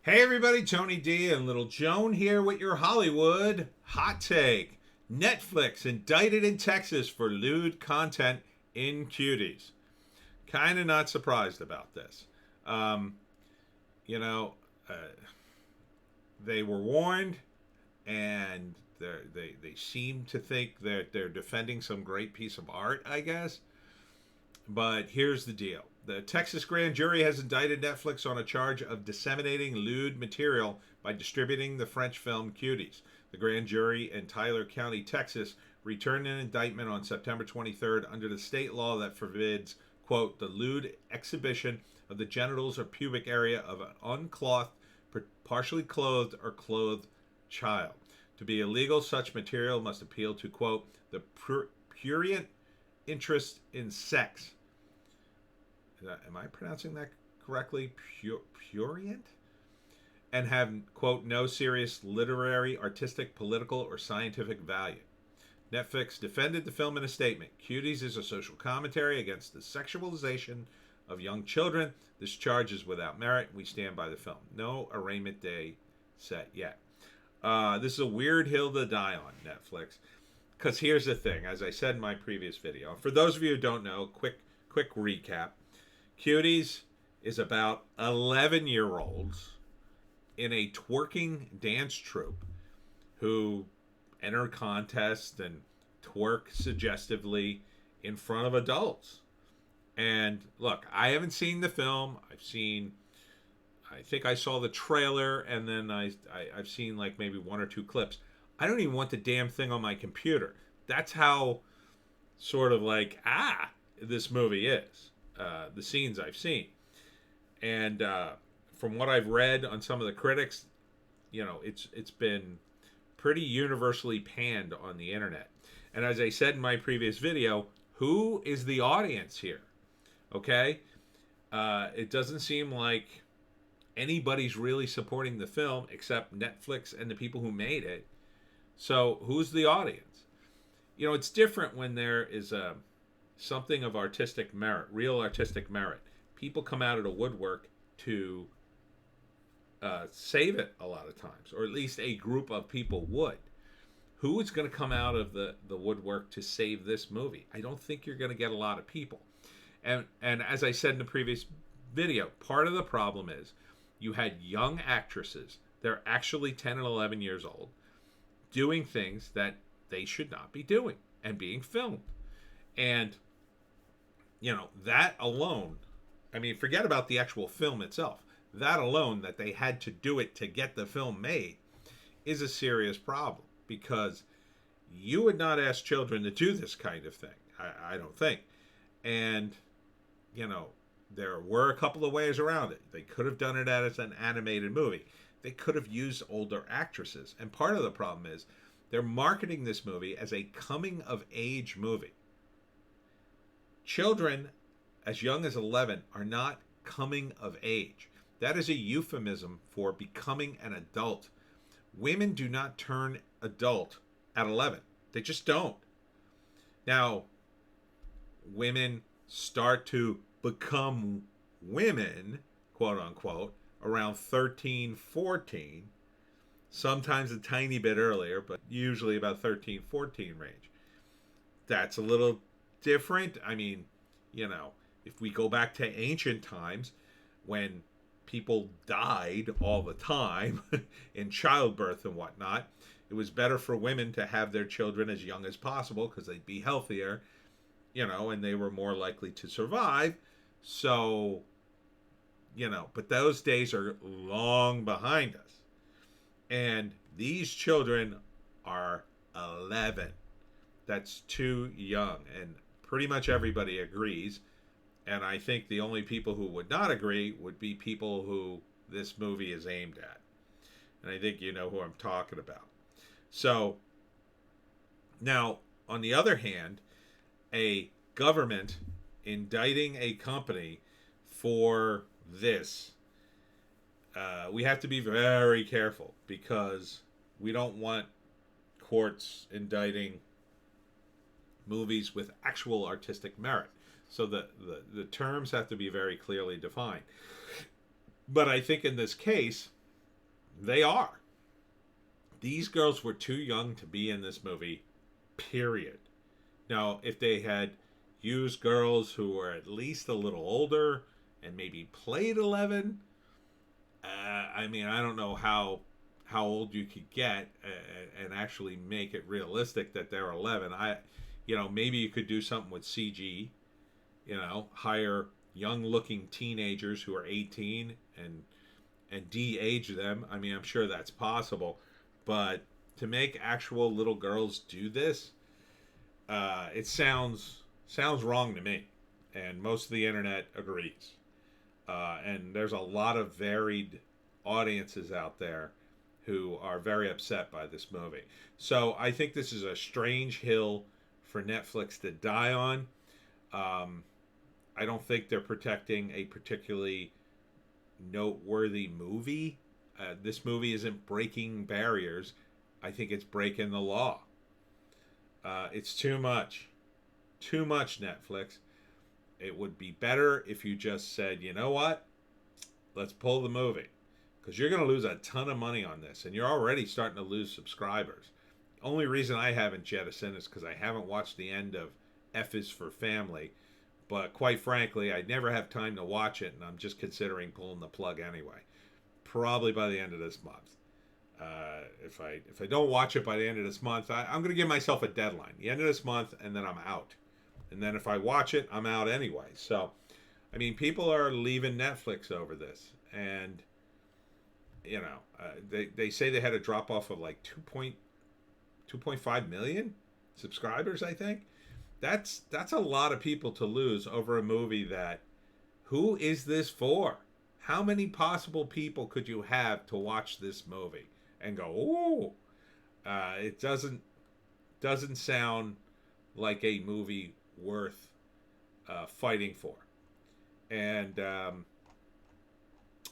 Hey everybody, Tony D and Little Joan here with your Hollywood hot take. Netflix indicted in Texas for lewd content in Cuties. Kind of not surprised about this. Um, you know, uh, they were warned, and they seem to think that they're defending some great piece of art, I guess. But here's the deal. The Texas grand jury has indicted Netflix on a charge of disseminating lewd material by distributing the French film Cuties. The grand jury in Tyler County, Texas, returned an indictment on September 23rd under the state law that forbids, quote, the lewd exhibition of the genitals or pubic area of an unclothed, partially clothed, or clothed child. To be illegal, such material must appeal to, quote, the prurient interest in sex. Am I pronouncing that correctly? Purient? And have, quote, no serious literary, artistic, political, or scientific value. Netflix defended the film in a statement. Cuties is a social commentary against the sexualization of young children. This charge is without merit. We stand by the film. No arraignment day set yet. This is a weird hill to die on, Netflix. Because here's the thing, as I said in my previous video. For those of you who don't know, quick recap. Cuties is about 11-year-olds in a twerking dance troupe who enter contests and twerk suggestively in front of adults. And look, I haven't seen the film. I think I saw the trailer, and then I've seen like maybe one or two clips. I don't even want the damn thing on my computer. That's how sort of like, this movie is. The scenes I've seen. And from what I've read on some of the critics, it's been pretty universally panned on the internet. And as I said in my previous video, who is the audience here? Okay? It doesn't seem like anybody's really supporting the film except Netflix and the people who made it. So who's the audience? It's different when there is something of artistic merit, real artistic merit. People come out of the woodwork to save it a lot of times, or at least a group of people would. Who is going to come out of the woodwork to save this movie? I don't think you're going to get a lot of people. And as I said in the previous video, part of the problem is you had young actresses, they're actually 10 and 11 years old, doing things that they should not be doing and being filmed. And that alone, I mean, forget about the actual film itself. That alone, that they had to do it to get the film made, is a serious problem. Because you would not ask children to do this kind of thing, I don't think. And, there were a couple of ways around it. They could have done it as an animated movie. They could have used older actresses. And part of the problem is they're marketing this movie as a coming-of-age movie. Children as young as 11 are not coming of age. That is a euphemism for becoming an adult. Women do not turn adult at 11. They just don't. Now, women start to become women, quote unquote, around 13, 14. Sometimes a tiny bit earlier, but usually about 13, 14 range. That's a little different. I mean, if we go back to ancient times when people died all the time in childbirth and whatnot, it was better for women to have their children as young as possible because they'd be healthier, and they were more likely to survive. So, but those days are long behind us. And these children are 11. That's too young. And pretty much everybody agrees. And I think the only people who would not agree would be people who this movie is aimed at. And I think you know who I'm talking about. So, now, on the other hand, a government indicting a company for this, we have to be very careful because we don't want courts indicting movies with actual artistic merit. So the terms have to be very clearly defined. But I think in this case, They are. These girls were too young to be in this movie, period. Now, if they had used girls who were at least a little older and maybe played 11, I mean, I don't know how old you could get and actually make it realistic that they're 11. Maybe you could do something with CG. Hire young-looking teenagers who are 18 and de-age them. I mean, I'm sure that's possible, but to make actual little girls do this, it sounds wrong to me, and most of the internet agrees. And there's a lot of varied audiences out there who are very upset by this movie. So I think this is a strange hill for Netflix to die on. I don't think they're protecting a particularly noteworthy movie. This movie isn't breaking barriers. I think it's breaking the law. It's too much. Too much, Netflix. It would be better if you just said, you know what? Let's pull the movie. Because you're going to lose a ton of money on this. And you're already starting to lose subscribers. Only reason I haven't jettisoned is because I haven't watched the end of F is for Family. But quite frankly, I'd never have time to watch it. And I'm just considering pulling the plug anyway. Probably by the end of this month. If I don't watch it by the end of this month, I'm going to give myself a deadline. The end of this month, and then I'm out. And then if I watch it, I'm out anyway. So, I mean, people are leaving Netflix over this. And, they say they had a drop-off of like 2.5 million subscribers, I think. That's a lot of people to lose over a movie that, who is this for? How many possible people could you have to watch this movie and go, ooh? It doesn't sound like a movie worth fighting for. And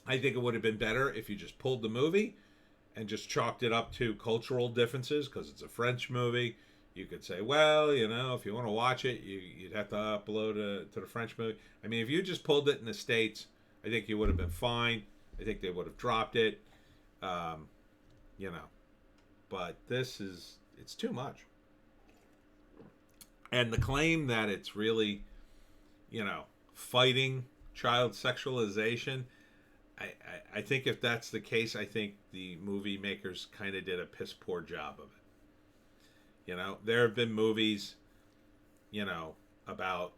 I think it would have been better if you just pulled the movie and just chalked it up to cultural differences because it's a French movie. You could say, well, if you want to watch it, you'd have to upload to the French movie. I mean, if you just pulled it in the States, I think you would have been fine. I think they would have dropped it. But it's too much. And the claim that it's really, fighting child sexualization, I think if that's the case, I think the movie makers kind of did a piss poor job of it. There have been movies, about,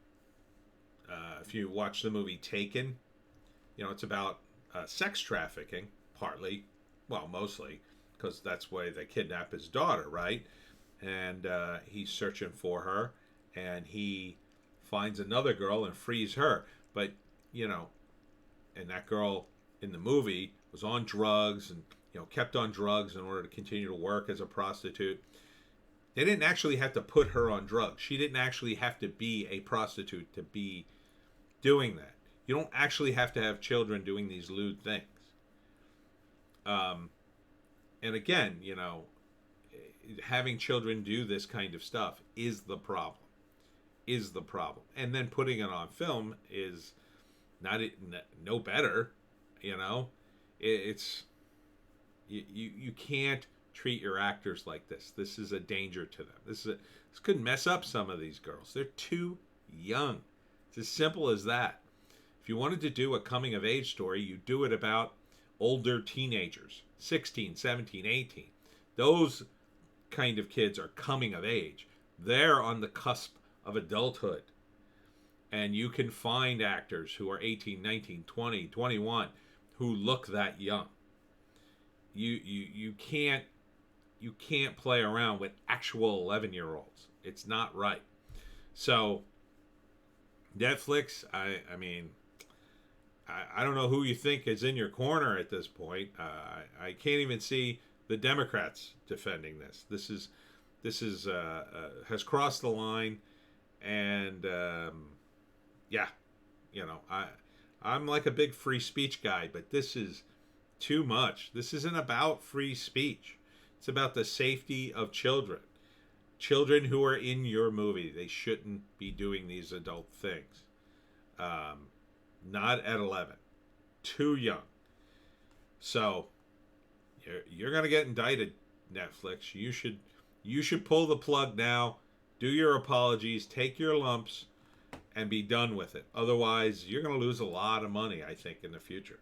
if you watch the movie Taken, it's about sex trafficking, partly, well, mostly, because that's why they kidnap his daughter, right? And he's searching for her, and he finds another girl and frees her. But, and that girl in the movie was on drugs and, kept on drugs in order to continue to work as a prostitute. They didn't actually have to put her on drugs. She didn't actually have to be a prostitute to be doing that. You don't actually have to have children doing these lewd things. And again, having children do this kind of stuff is the problem. And then putting it on film is no better. It's you can't treat your actors like this. This is a danger to them. This could mess up some of these girls. They're too young. It's as simple as that. If you wanted to do a coming of age story, you do it about older teenagers, 16, 17, 18. Those kind of kids are coming of age. They're on the cusp of adulthood. And you can find actors who are 18, 19, 20, 21 who look that young. You can't play around with actual 11-year-olds. It's not right. So Netflix, I mean, I don't know who you think is in your corner at this point. I can't even see the Democrats defending this. This is has crossed the line, and I'm like a big free speech guy, but this is too much. This isn't about free speech. It's about the safety of children. Children who are in your movie, they shouldn't be doing these adult things. Not at 11. Too young. So, you're gonna get indicted, Netflix. You should pull the plug now. Do your apologies, take your lumps, and be done with it. Otherwise, you're gonna lose a lot of money, I think, in the future.